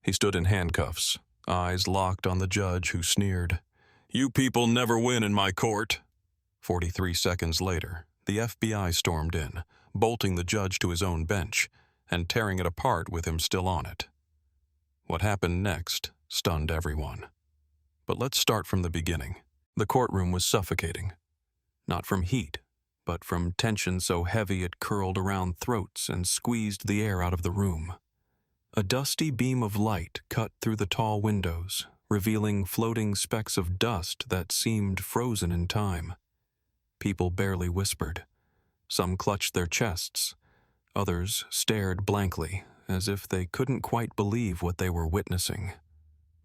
He stood in handcuffs, eyes locked on the judge who sneered, "You people never win in my court." 43 seconds later, the FBI stormed in, bolting the judge to his own bench and tearing it apart with him still on it. What happened next stunned everyone. But let's start from the beginning. The courtroom was suffocating. Not from heat, but from tension so heavy it curled around throats and squeezed the air out of the room. A dusty beam of light cut through the tall windows, revealing floating specks of dust that seemed frozen in time. People barely whispered. Some clutched their chests. Others stared blankly, as if they couldn't quite believe what they were witnessing.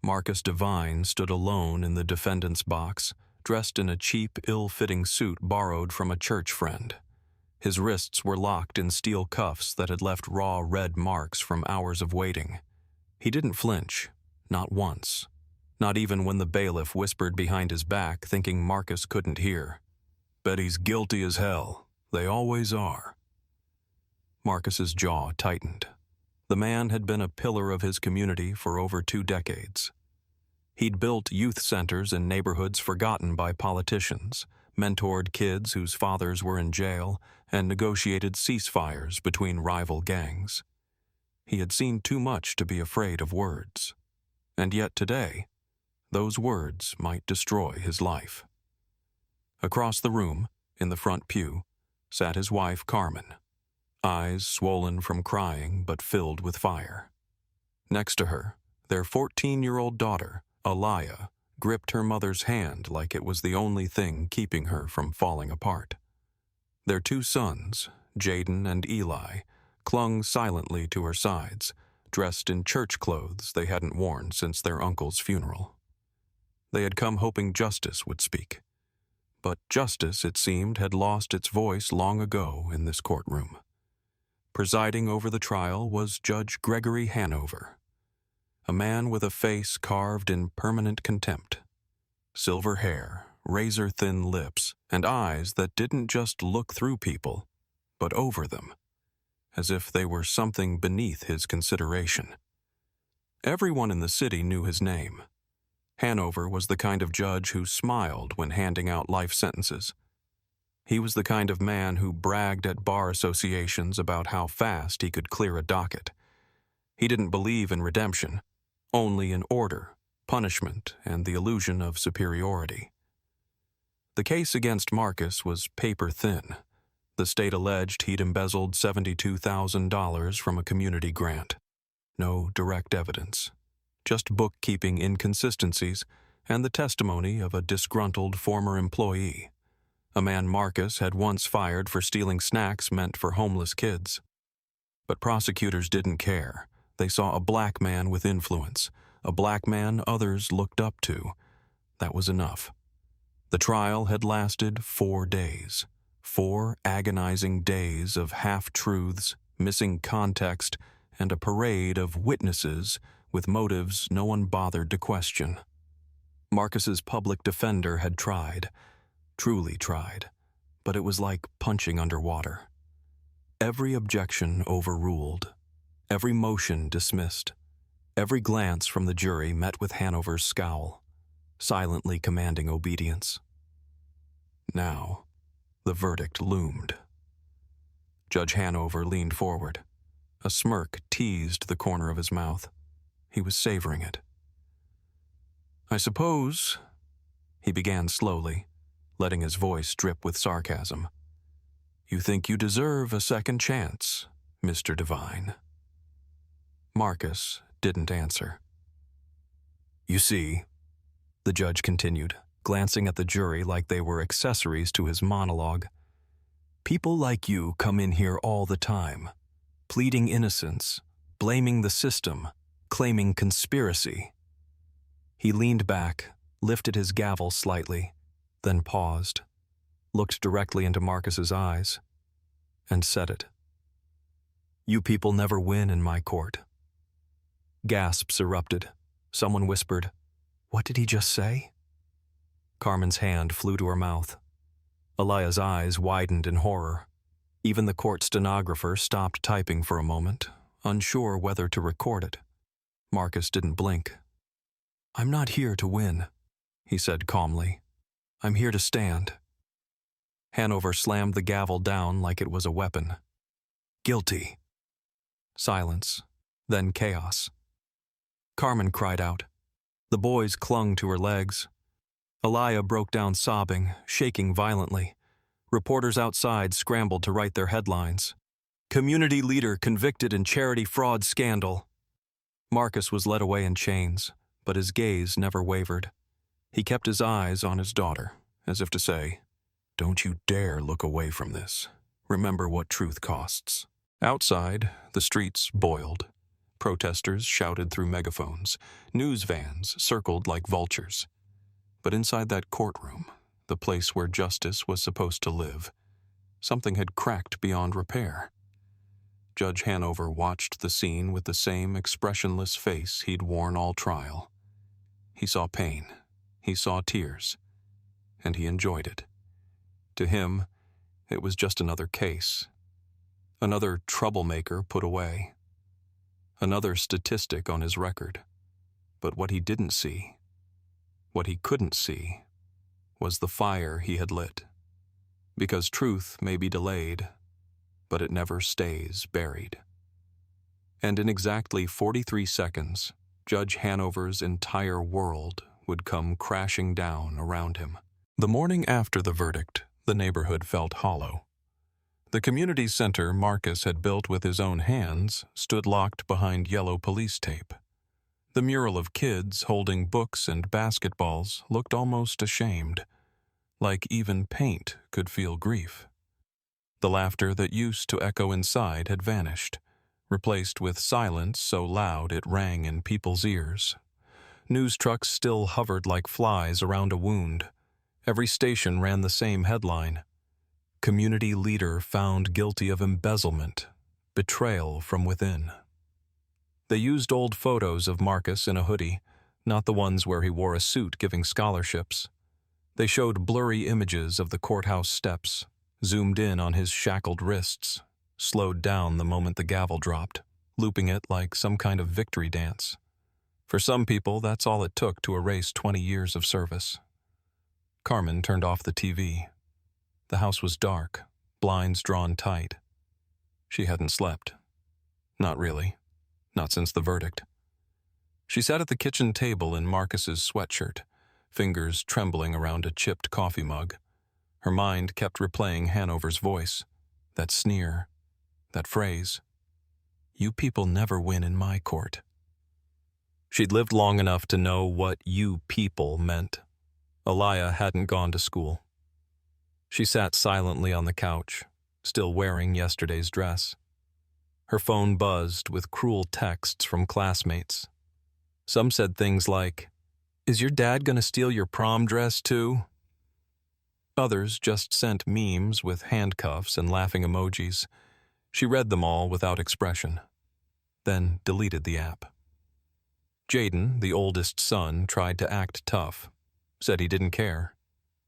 Marcus Devine stood alone in the defendant's box, dressed in a cheap, ill-fitting suit borrowed from a church friend. His wrists were locked in steel cuffs that had left raw red marks from hours of waiting. He didn't flinch, not once. Not even when the bailiff whispered behind his back, thinking Marcus couldn't hear. "Bet he's guilty as hell. They always are." Marcus's jaw tightened. The man had been a pillar of his community for over 2 decades. He'd built youth centers in neighborhoods forgotten by politicians, mentored kids whose fathers were in jail, and negotiated ceasefires between rival gangs. He had seen too much to be afraid of words. And yet today, those words might destroy his life. Across the room, in the front pew, sat his wife Carmen, eyes swollen from crying but filled with fire. Next to her, their 14-year-old daughter, Aliyah, gripped her mother's hand like it was the only thing keeping her from falling apart. Their 2 sons, Jaden and Eli, clung silently to her sides, dressed in church clothes they hadn't worn since their uncle's funeral. They had come hoping justice would speak. But justice, it seemed, had lost its voice long ago in this courtroom. Presiding over the trial was Judge Gregory Hanover, a man with a face carved in permanent contempt. Silver hair, razor-thin lips, and eyes that didn't just look through people, but over them, as if they were something beneath his consideration. Everyone in the city knew his name. Hanover was the kind of judge who smiled when handing out life sentences. He was the kind of man who bragged at bar associations about how fast he could clear a docket. He didn't believe in redemption, only in order, punishment, and the illusion of superiority. The case against Marcus was paper thin. The state alleged he'd embezzled $72,000 from a community grant. No direct evidence. Just bookkeeping inconsistencies and the testimony of a disgruntled former employee, a man Marcus had once fired for stealing snacks meant for homeless kids. But prosecutors didn't care. They saw a black man with influence, a black man others looked up to. That was enough. The trial had lasted 4 days. 4 agonizing days of half-truths, missing context, and a parade of witnesses with motives no one bothered to question. Marcus's public defender had tried, truly tried, but it was like punching underwater. Every objection overruled, every motion dismissed, every glance from the jury met with Hanover's scowl, silently commanding obedience. Now, the verdict loomed. Judge Hanover leaned forward. A smirk teased the corner of his mouth. He was savoring it. "I suppose," he began slowly, letting his voice drip with sarcasm, "you think you deserve a second chance, Mr. Devine." Marcus didn't answer. "You see," the judge continued, glancing at the jury like they were accessories to his monologue, "people like you come in here all the time, pleading innocence, blaming the system, claiming conspiracy." He leaned back, lifted his gavel slightly, then paused, looked directly into Marcus's eyes, and said it. "You people never win in my court." Gasps erupted. Someone whispered, "What did he just say?" Carmen's hand flew to her mouth. Aliyah's eyes widened in horror. Even the court stenographer stopped typing for a moment, unsure whether to record it. Marcus didn't blink. "I'm not here to win," he said calmly. "I'm here to stand." Hanover slammed the gavel down like it was a weapon. "Guilty." Silence, then chaos. Carmen cried out. The boys clung to her legs. Aliyah broke down sobbing, shaking violently. Reporters outside scrambled to write their headlines. "Community leader convicted in charity fraud scandal." Marcus was led away in chains, but his gaze never wavered. He kept his eyes on his daughter, as if to say, "Don't you dare look away from this. Remember what truth costs." Outside, the streets boiled. Protesters shouted through megaphones. News vans circled like vultures. But inside that courtroom, the place where justice was supposed to live, something had cracked beyond repair. Judge Hanover watched the scene with the same expressionless face he'd worn all trial. He saw pain, he saw tears, and he enjoyed it. To him, it was just another case. Another troublemaker put away. Another statistic on his record. But what he didn't see, what he couldn't see, was the fire he had lit. Because truth may be delayed, but it never stays buried. And in exactly 43 seconds, Judge Hanover's entire world would come crashing down around him. The morning after the verdict, the neighborhood felt hollow. The community center Marcus had built with his own hands stood locked behind yellow police tape. The mural of kids holding books and basketballs looked almost ashamed, like even paint could feel grief. The laughter that used to echo inside had vanished, replaced with silence so loud it rang in people's ears. News trucks still hovered like flies around a wound. Every station ran the same headline: "Community leader found guilty of embezzlement, betrayal from within." They used old photos of Marcus in a hoodie, not the ones where he wore a suit giving scholarships. They showed blurry images of the courthouse steps, zoomed in on his shackled wrists, slowed down the moment the gavel dropped, looping it like some kind of victory dance. For some people, that's all it took to erase 20 years of service. Carmen turned off the TV. The house was dark, blinds drawn tight. She hadn't slept. Not really. Not since the verdict. She sat at the kitchen table in Marcus's sweatshirt, fingers trembling around a chipped coffee mug. Her mind kept replaying Hanover's voice, that sneer, that phrase, "You people never win in my court." She'd lived long enough to know what "you people" meant. Aliyah hadn't gone to school. She sat silently on the couch, still wearing yesterday's dress. Her phone buzzed with cruel texts from classmates. Some said things like, "Is your dad gonna steal your prom dress too?" Others just sent memes with handcuffs and laughing emojis. She read them all without expression, then deleted the app. Jaden, the oldest son, tried to act tough, said he didn't care,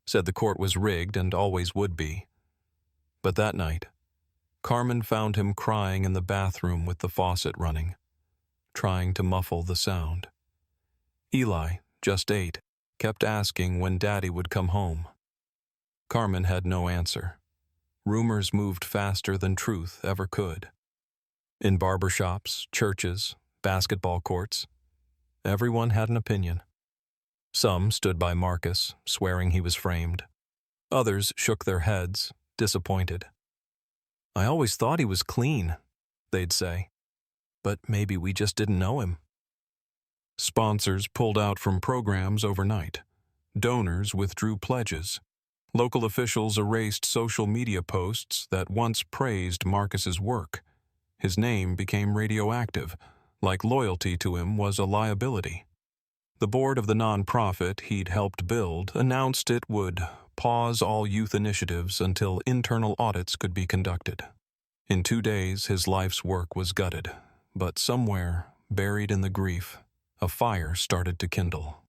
said the court was rigged and always would be. But that night, Carmen found him crying in the bathroom with the faucet running, trying to muffle the sound. Eli, just 8, kept asking when Daddy would come home. Carmen had no answer. Rumors moved faster than truth ever could. In barbershops, churches, basketball courts, everyone had an opinion. Some stood by Marcus, swearing he was framed. Others shook their heads, disappointed. "I always thought he was clean," they'd say. "But maybe we just didn't know him." Sponsors pulled out from programs overnight. Donors withdrew pledges. Local officials erased social media posts that once praised Marcus's work. His name became radioactive, like loyalty to him was a liability. The board of the nonprofit he'd helped build announced it would pause all youth initiatives until internal audits could be conducted. In 2 days, his life's work was gutted, but somewhere, buried in the grief, a fire started to kindle.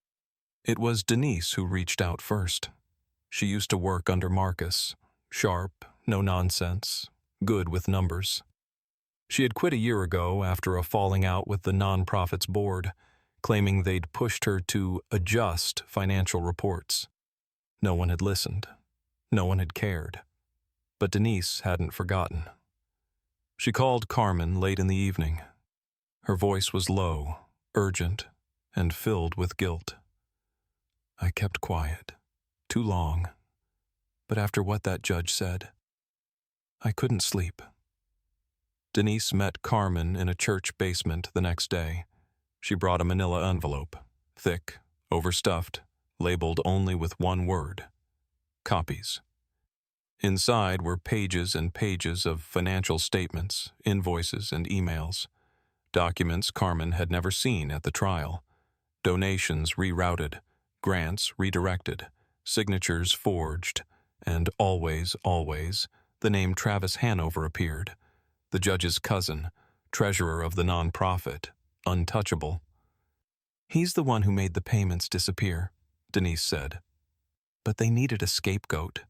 It was Denise who reached out first. She used to work under Marcus, sharp, no nonsense, good with numbers. She had quit a year ago after a falling out with the nonprofit's board, claiming they'd pushed her to adjust financial reports. No one had listened. No one had cared. But Denise hadn't forgotten. She called Carmen late in the evening. Her voice was low, urgent, and filled with guilt. I kept quiet, too long, but after what that judge said, I couldn't sleep. Denise met Carmen in a church basement the next day. She brought a manila envelope, thick, overstuffed, labeled only with one word: copies. Inside were pages and pages of financial statements, invoices, and emails. Documents Carmen had never seen at the trial. Donations rerouted, grants redirected, signatures forged, and always, the name Travis Hanover appeared, the judge's cousin, treasurer of the nonprofit, untouchable. He's the one who made the payments disappear, Denise said. But they needed a scapegoat.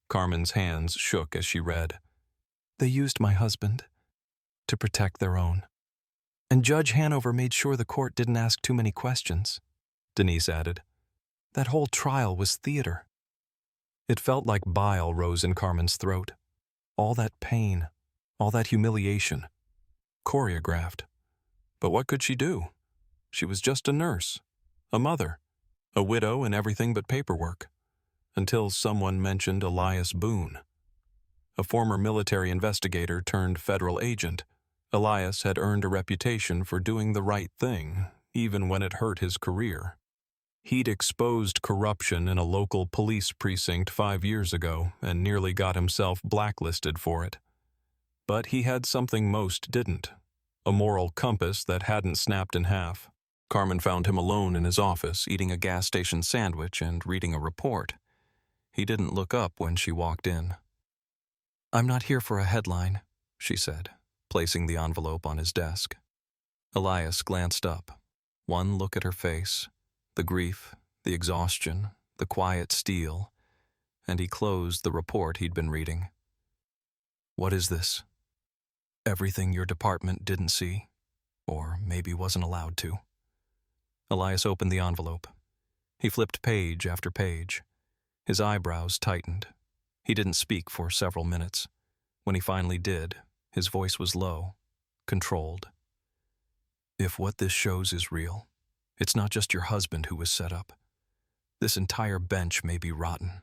Carmen's hands shook as she read. They used my husband to protect their own. And Judge Hanover made sure the court didn't ask too many questions, Denise added. That whole trial was theater. It felt like bile rose in Carmen's throat. All that pain, all that humiliation. Choreographed. But what could she do? She was just a nurse, a mother, a widow in everything but paperwork. Until someone mentioned Elias Boone. A former military investigator turned federal agent, Elias had earned a reputation for doing the right thing, even when it hurt his career. He'd exposed corruption in a local police precinct 5 years ago and nearly got himself blacklisted for it. But he had something most didn't, a moral compass that hadn't snapped in half. Carmen found him alone in his office, eating a gas station sandwich and reading a report. He didn't look up when she walked in. I'm not here for a headline, she said, placing the envelope on his desk. Elias glanced up. One look at her face, the grief, the exhaustion, the quiet steel, and he closed the report he'd been reading. What is this? Everything your department didn't see, or maybe wasn't allowed to. Elias opened the envelope. He flipped page after page. His eyebrows tightened. He didn't speak for several minutes. When he finally did, his voice was low, controlled. If what this shows is real, it's not just your husband who was set up. This entire bench may be rotten.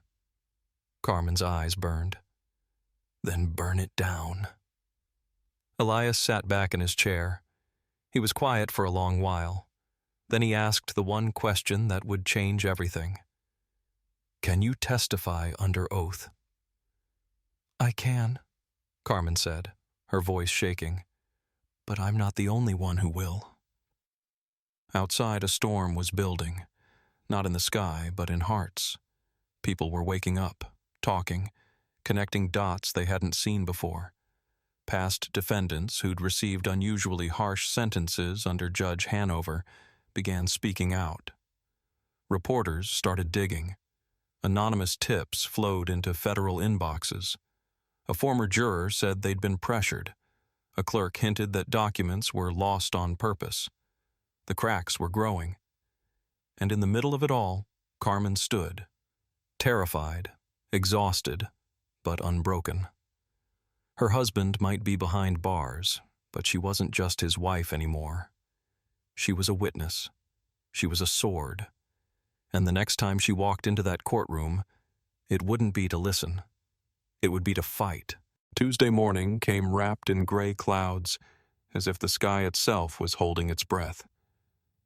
Carmen's eyes burned. Then burn it down. Elias sat back in his chair. He was quiet for a long while. Then he asked the one question that would change everything. Can you testify under oath? I can, Carmen said, her voice shaking. But I'm not the only one who will. Outside, a storm was building, not in the sky, but in hearts. People were waking up, talking, connecting dots they hadn't seen before. Past defendants who'd received unusually harsh sentences under Judge Hanover began speaking out. Reporters started digging. Anonymous tips flowed into federal inboxes. A former juror said they'd been pressured. A clerk hinted that documents were lost on purpose. The cracks were growing. And in the middle of it all, Carmen stood, terrified, exhausted, but unbroken. Her husband might be behind bars, but she wasn't just his wife anymore. She was a witness. She was a sword. And the next time she walked into that courtroom, it wouldn't be to listen. It would be to fight. Tuesday morning came wrapped in gray clouds, as if the sky itself was holding its breath.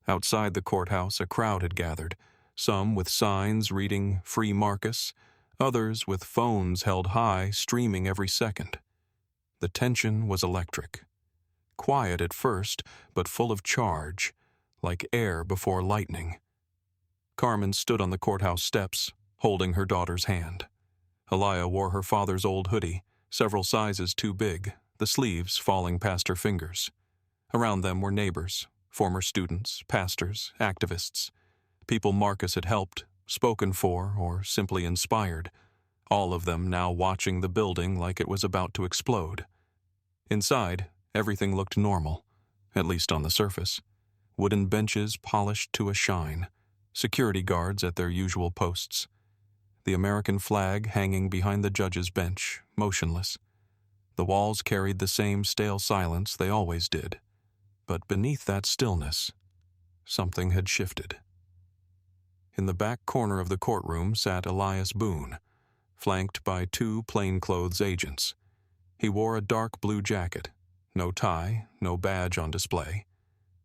Outside the courthouse, a crowd had gathered, some with signs reading "Free Marcus," others with phones held high, streaming every second. The tension was electric. Quiet at first, but full of charge, like air before lightning. Carmen stood on the courthouse steps, holding her daughter's hand. Elia wore her father's old hoodie, several sizes too big, the sleeves falling past her fingers. Around them were neighbors, former students, pastors, activists, people Marcus had helped, spoken for, or simply inspired, all of them now watching the building like it was about to explode. Inside, Everything looked normal, at least on the surface. Wooden benches polished to a shine, security guards at their usual posts, the American flag hanging behind the judge's bench, motionless. The walls carried the same stale silence they always did, but beneath that stillness, something had shifted. In the back corner of the courtroom sat Elias Boone, flanked by two plainclothes agents. He wore a dark blue jacket, no tie, no badge on display,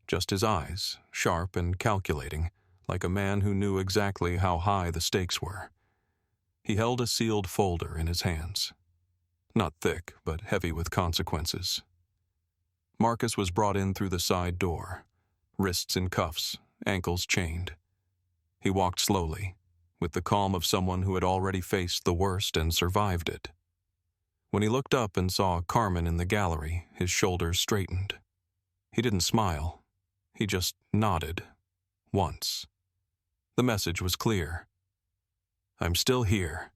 just his eyes, sharp and calculating, like a man who knew exactly how high the stakes were. He held a sealed folder in his hands. Not thick, but heavy with consequences. Marcus was brought in through the side door, wrists in cuffs, ankles chained. He walked slowly, with the calm of someone who had already faced the worst and survived it. When he looked up and saw Carmen in the gallery, his shoulders straightened. He didn't smile. He just nodded. Once. The message was clear. "I'm still here."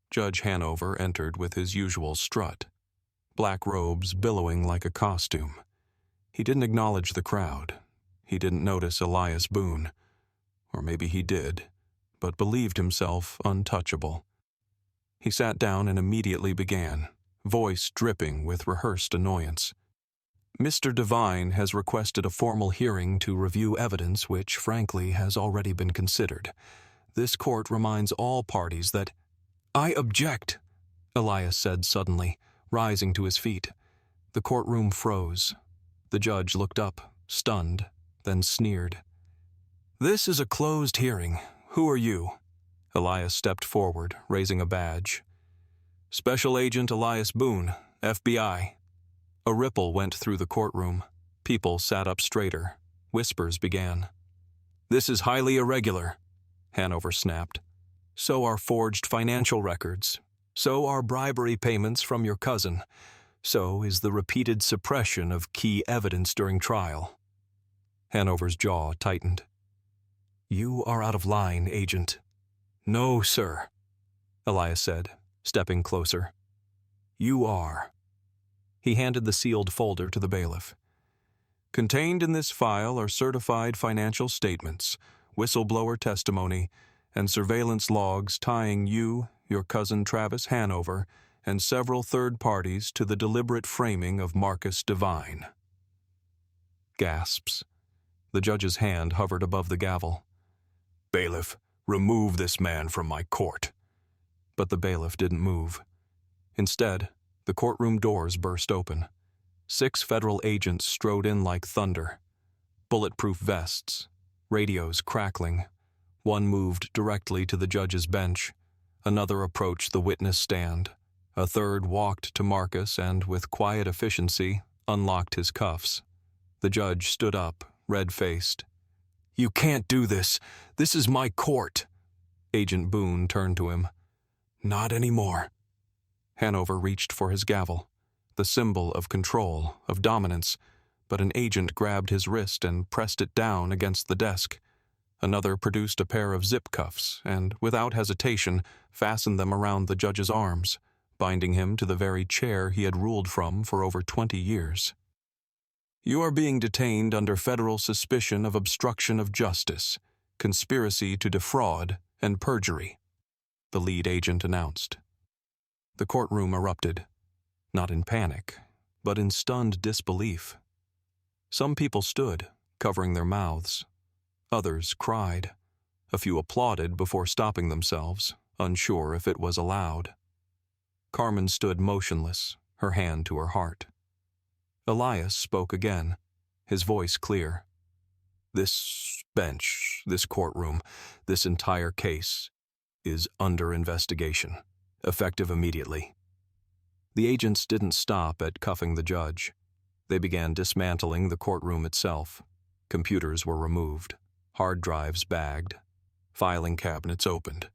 Judge Hanover entered with his usual strut, black robes billowing like a costume. He didn't acknowledge the crowd. He didn't notice Elias Boone. Or maybe he did, but believed himself untouchable. He sat down and immediately began, voice dripping with rehearsed annoyance. "Mr. Devine has requested a formal hearing to review evidence which, frankly, has already been considered. This court reminds all parties that—" "I object," Elias said suddenly, rising to his feet. The courtroom froze. The judge looked up, stunned, then sneered. "This is a closed hearing. Who are you?" Elias stepped forward, raising a badge. "Special Agent Elias Boone, FBI." A ripple went through the courtroom. People sat up straighter. Whispers began. "This is highly irregular," Hanover snapped. "So are forged financial records. So are bribery payments from your cousin. So is the repeated suppression of key evidence during trial." Hanover's jaw tightened. "You are out of line, Agent." "No, sir," Elias said, stepping closer. "You are." He handed the sealed folder to the bailiff. "Contained in this file are certified financial statements, whistleblower testimony, and surveillance logs tying you, your cousin Travis Hanover, and several third parties to the deliberate framing of Marcus Devine." Gasps. The judge's hand hovered above the gavel. "Bailiff, remove this man from my court." But the bailiff didn't move. Instead, the courtroom doors burst open. 6 federal agents strode in like thunder. Bulletproof vests, radios crackling. One moved directly to the judge's bench. Another approached the witness stand. A third walked to Marcus and, with quiet efficiency, unlocked his cuffs. The judge stood up, red-faced. "You can't do this. This is my court." Agent Boone turned to him. "Not anymore." Hanover reached for his gavel, the symbol of control, of dominance, but an agent grabbed his wrist and pressed it down against the desk. Another produced a pair of zip cuffs and, without hesitation, fastened them around the judge's arms, binding him to the very chair he had ruled from for over 20 years. "You are being detained under federal suspicion of obstruction of justice, conspiracy to defraud, and perjury," the lead agent announced. The courtroom erupted, not in panic, but in stunned disbelief. Some people stood, covering their mouths. Others cried. A few applauded before stopping themselves, unsure if it was allowed. Carmen stood motionless, her hand to her heart. Elias spoke again, his voice clear. "This bench, this courtroom, this entire case is under investigation, effective immediately." The agents didn't stop at cuffing the judge. They began dismantling the courtroom itself. Computers were removed, hard drives bagged, filing cabinets opened.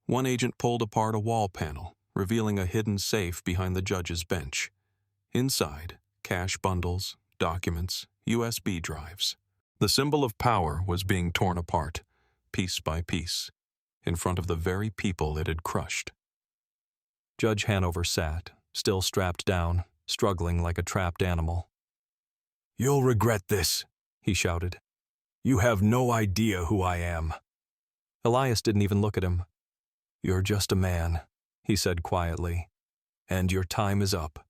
One agent pulled apart a wall panel, revealing a hidden safe behind the judge's bench. Inside, cash bundles, documents, USB drives. The symbol of power was being torn apart, piece by piece, in front of the very people it had crushed. Judge Hanover sat, still strapped down, struggling like a trapped animal. "You'll regret this," he shouted. "You have no idea who I am." Elias didn't even look at him. "You're just a man," he said quietly, "and your time is up."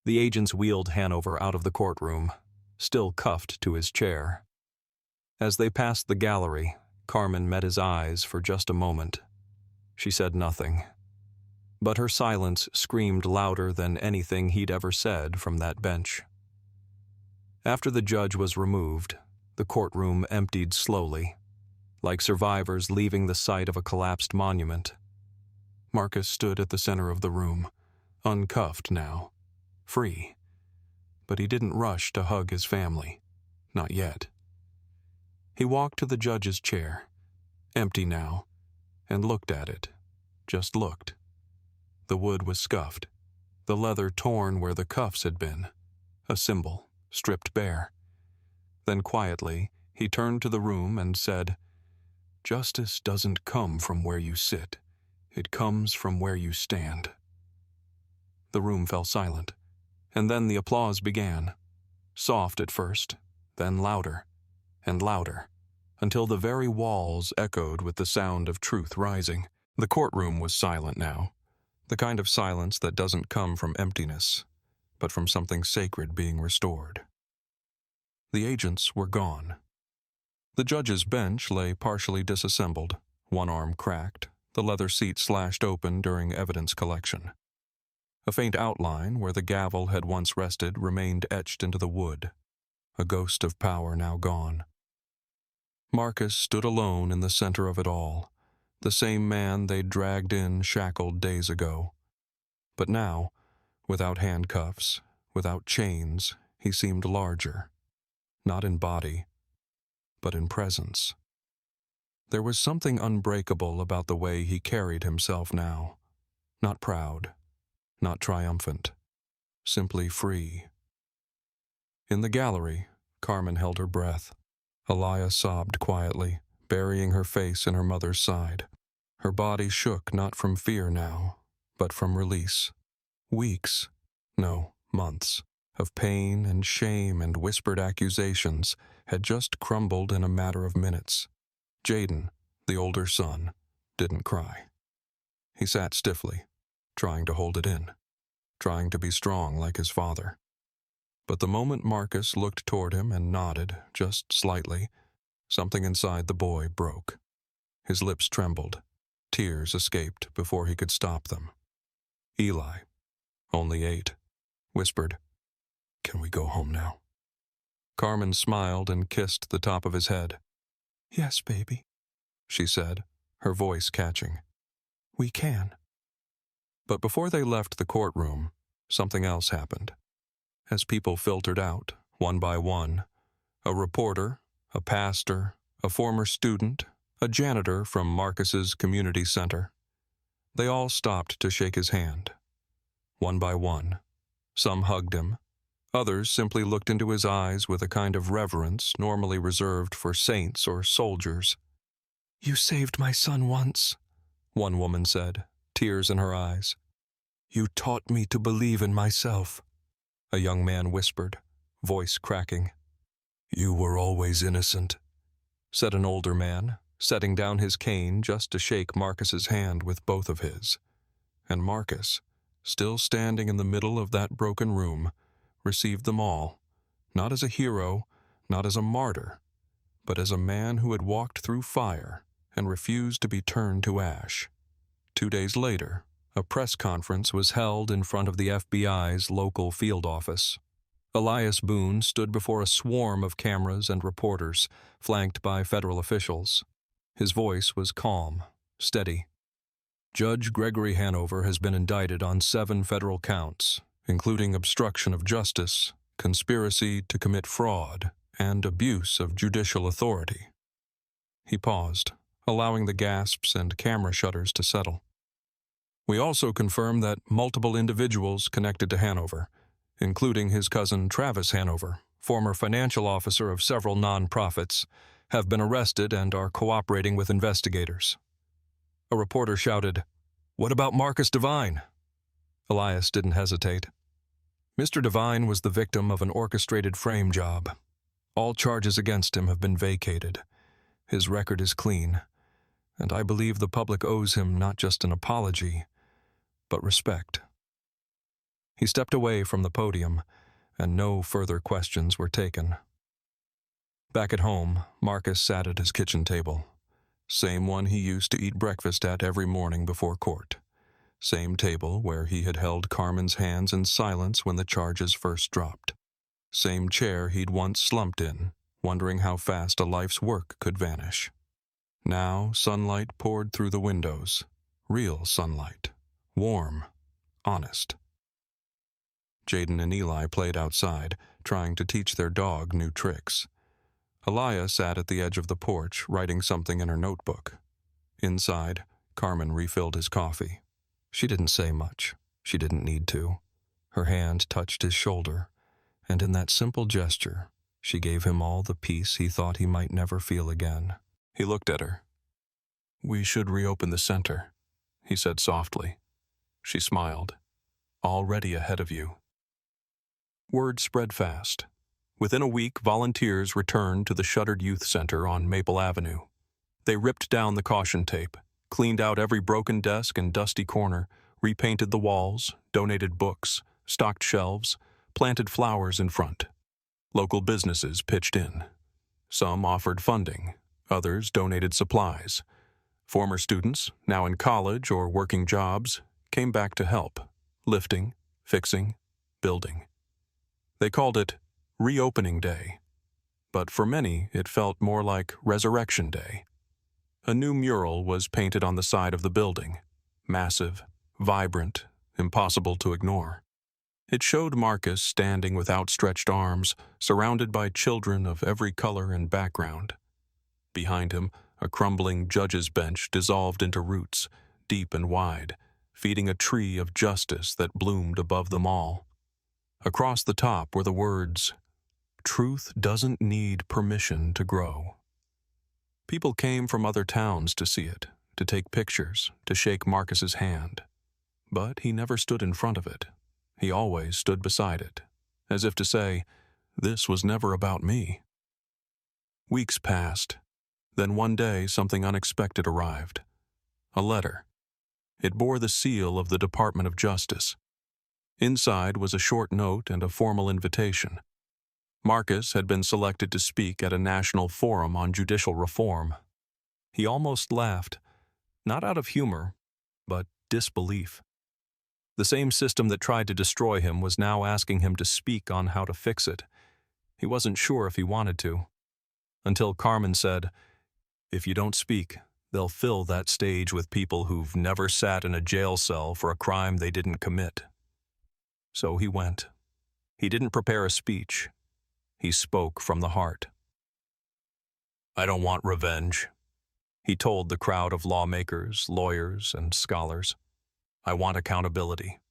The agents wheeled Hanover out of the courtroom, still cuffed to his chair. As they passed the gallery, Carmen met his eyes for just a moment. She said nothing, but her silence screamed louder than anything he'd ever said from that bench. After the judge was removed, the courtroom emptied slowly, like survivors leaving the site of a collapsed monument. Marcus stood at the center of the room, uncuffed now, free. But he didn't rush to hug his family. Not yet. He walked to the judge's chair, empty now, and looked at it. Just looked. The wood was scuffed, the leather torn where the cuffs had been, a symbol stripped bare. Then quietly, he turned to the room and said, "Justice doesn't come from where you sit. It comes from where you stand." The room fell silent, and then the applause began. Soft at first, then louder and louder, until the very walls echoed with the sound of truth rising. The courtroom was silent now, the kind of silence that doesn't come from emptiness, but from something sacred being restored. The agents were gone. The judge's bench lay partially disassembled, one arm cracked, the leather seat slashed open during evidence collection. A faint outline where the gavel had once rested remained etched into the wood, a ghost of power now gone. Marcus stood alone in the center of it all, the same man they'd dragged in shackled days ago. But now, without handcuffs, without chains, he seemed larger, not in body, but in presence. There was something unbreakable about the way he carried himself now, not proud, not triumphant, simply free. In the gallery, Carmen held her breath. Elias sobbed quietly, burying her face in her mother's side. Her body shook not from fear now, but from release. Weeks, no, months, of pain and shame and whispered accusations had just crumbled in a matter of minutes. Jaden, the older son, didn't cry. He sat stiffly, trying to hold it in, trying to be strong like his father. But the moment Marcus looked toward him and nodded, just slightly, something inside the boy broke. His lips trembled. Tears escaped before he could stop them. Eli, only 8, whispered, "Can we go home now?" Carmen smiled and kissed the top of his head. "Yes, baby," she said, her voice catching. "We can." But before they left the courtroom, something else happened. As people filtered out, one by one, a reporter, a pastor, a former student, a janitor from Marcus's community center, they all stopped to shake his hand. One by one, some hugged him, others simply looked into his eyes with a kind of reverence normally reserved for saints or soldiers. "You saved my son once," one woman said, tears in her eyes. "You taught me to believe in myself," a young man whispered, voice cracking. "You were always innocent," said an older man, setting down his cane just to shake Marcus's hand with both of his. And Marcus, still standing in the middle of that broken room, received them all, not as a hero, not as a martyr, but as a man who had walked through fire and refused to be turned to ash. 2 days later, a press conference was held in front of the FBI's local field office. Elias Boone stood before a swarm of cameras and reporters, flanked by federal officials. His voice was calm, steady. "Judge Gregory Hanover has been indicted on 7 federal counts, including obstruction of justice, conspiracy to commit fraud, and abuse of judicial authority." He paused, allowing the gasps and camera shutters to settle. "We also confirm that multiple individuals connected to Hanover, including his cousin Travis Hanover, former financial officer of several nonprofits, have been arrested and are cooperating with investigators." A reporter shouted, "What about Marcus Devine?" Elias didn't hesitate. Mr. Devine was the victim of an orchestrated frame job. All charges against him have been vacated. His record is clean, and I believe the public owes him not just an apology, but respect. He stepped away from the podium, and no further questions were taken. Back at home, Marcus sat at his kitchen table. Same one he used to eat breakfast at every morning before court. Same table where he had held Carmen's hands in silence when the charges first dropped. Same chair he'd once slumped in, wondering how fast a life's work could vanish. Now sunlight poured through the windows. Real sunlight. Warm. Honest. Jaden and Eli played outside, trying to teach their dog new tricks. Elia sat at the edge of the porch, writing something in her notebook. Inside, Carmen refilled his coffee. She didn't say much. She didn't need to. Her hand touched his shoulder, and in that simple gesture, she gave him all the peace he thought he might never feel again. He looked at her. "We should reopen the center," he said softly. She smiled. "Already ahead of you." Word spread fast. Within a week, volunteers returned to the shuttered youth center on Maple Avenue. They ripped down the caution tape, cleaned out every broken desk and dusty corner, repainted the walls, donated books, stocked shelves, planted flowers in front. Local businesses pitched in. Some offered funding, others donated supplies. Former students, now in college or working jobs, came back to help, lifting, fixing, building. They called it Reopening Day, but for many it felt more like Resurrection Day. A new mural was painted on the side of the building, massive, vibrant, impossible to ignore. It showed Marcus standing with outstretched arms, surrounded by children of every color and background. Behind him, a crumbling judge's bench dissolved into roots, deep and wide, feeding a tree of justice that bloomed above them all. Across the top were the words, "Truth doesn't need permission to grow." People came from other towns to see it, to take pictures, to shake Marcus's hand. But he never stood in front of it. He always stood beside it, as if to say, "This was never about me." Weeks passed. Then one day something unexpected arrived. A letter. It bore the seal of the Department of Justice. Inside was a short note and a formal invitation. Marcus had been selected to speak at a national forum on judicial reform. He almost laughed, not out of humor, but disbelief. The same system that tried to destroy him was now asking him to speak on how to fix it. He wasn't sure if he wanted to. Until Carmen said, "If you don't speak, they'll fill that stage with people who've never sat in a jail cell for a crime they didn't commit." So he went. He didn't prepare a speech. He spoke from the heart. "I don't want revenge," he told the crowd of lawmakers, lawyers, and scholars. "I want accountability.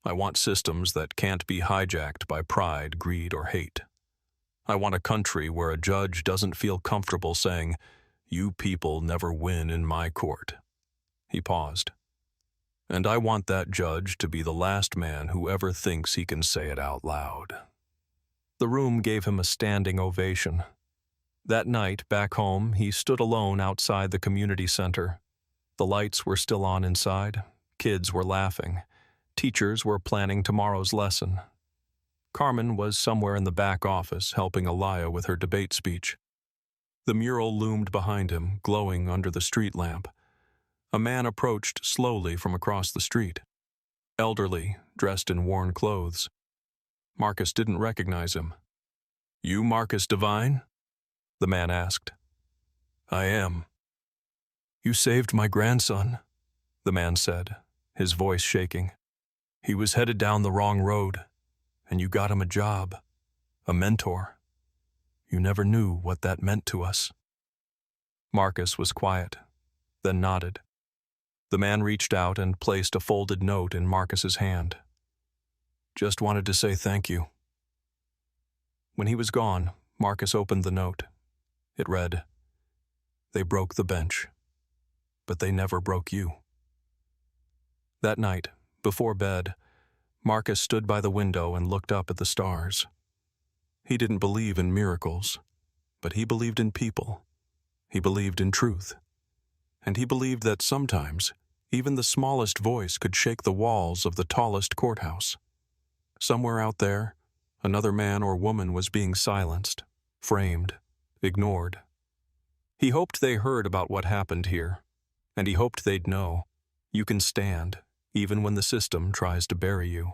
I want systems that can't be hijacked by pride, greed, or hate. I want a country where a judge doesn't feel comfortable saying, 'You people never win in my court.'" He paused. "And I want that judge to be the last man who ever thinks he can say it out loud." The room gave him a standing ovation. That night, back home, he stood alone outside the community center. The lights were still on inside. Kids were laughing. Teachers were planning tomorrow's lesson. Carmen was somewhere in the back office helping Elia with her debate speech. The mural loomed behind him, glowing under the street lamp. A man approached slowly from across the street. Elderly, dressed in worn clothes. Marcus didn't recognize him. "You Marcus Devine?" the man asked. "I am." "You saved my grandson," the man said, his voice shaking. "He was headed down the wrong road, and you got him a job, a mentor. You never knew what that meant to us." Marcus was quiet, then nodded. The man reached out and placed a folded note in Marcus's hand. "Just wanted to say thank you." When he was gone, Marcus opened the note. It read, "They broke the bench, but they never broke you." That night, before bed, Marcus stood by the window and looked up at the stars. He didn't believe in miracles, but he believed in people. He believed in truth. And he believed that sometimes even the smallest voice could shake the walls of the tallest courthouse. Somewhere out there, another man or woman was being silenced, framed, ignored. He hoped they heard about what happened here, and he hoped they'd know, you can stand even when the system tries to bury you.